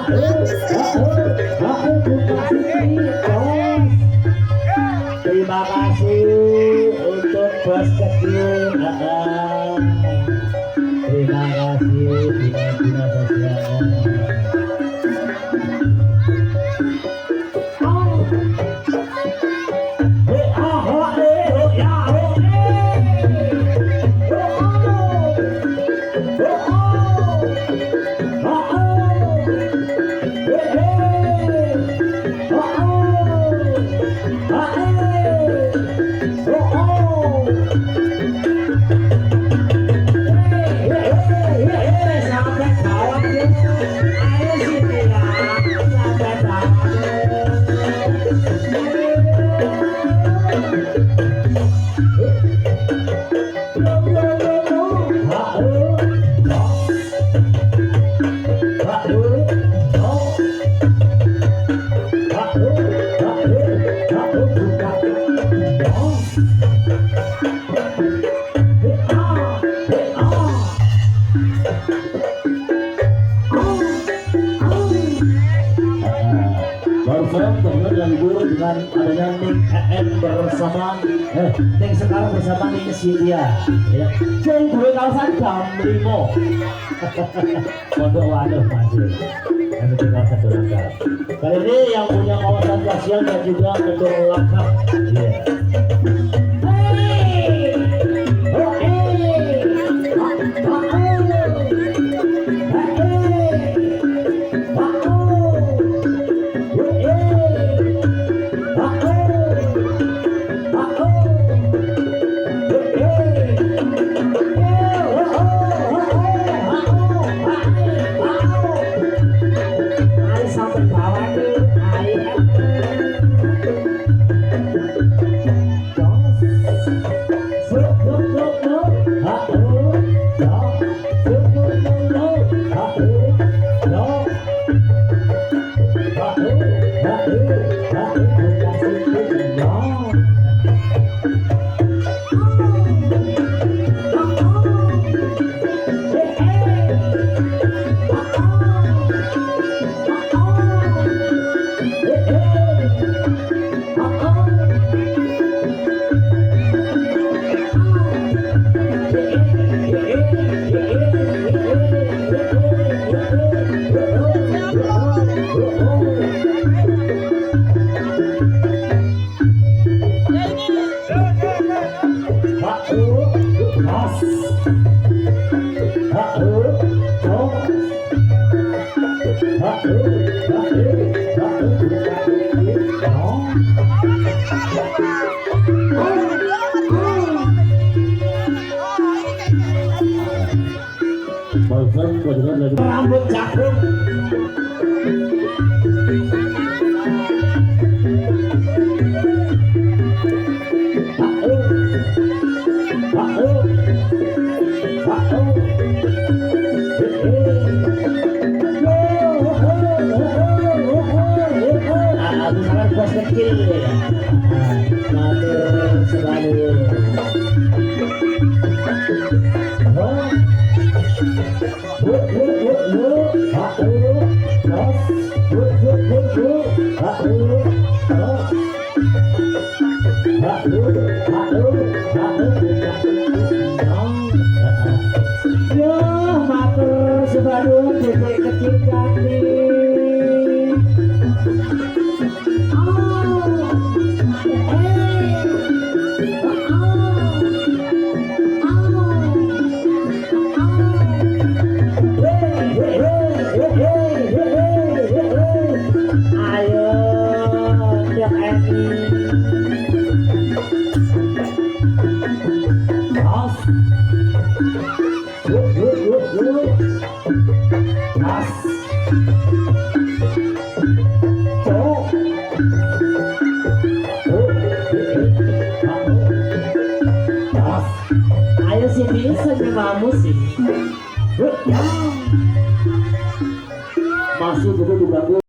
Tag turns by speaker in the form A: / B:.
A: Terima kasih untuk bos kecil. Terima kasih bina-bina sosialnya. Dengan adanya Ning EM bersama Ning sekarang bersama Ning Syria ya. Jadi dua kawasan jam 5 Pondok Waduh masih yang di kawasan Dolangkap. Kali ini yang punya kawasan kasihan dan juga Dolangkap ya. Rambut jagung. Bos kecil ya. Matur selalu. Matur sebadung dedek kecil cantik. Ayo sih bisa nyewa musik. Masih juga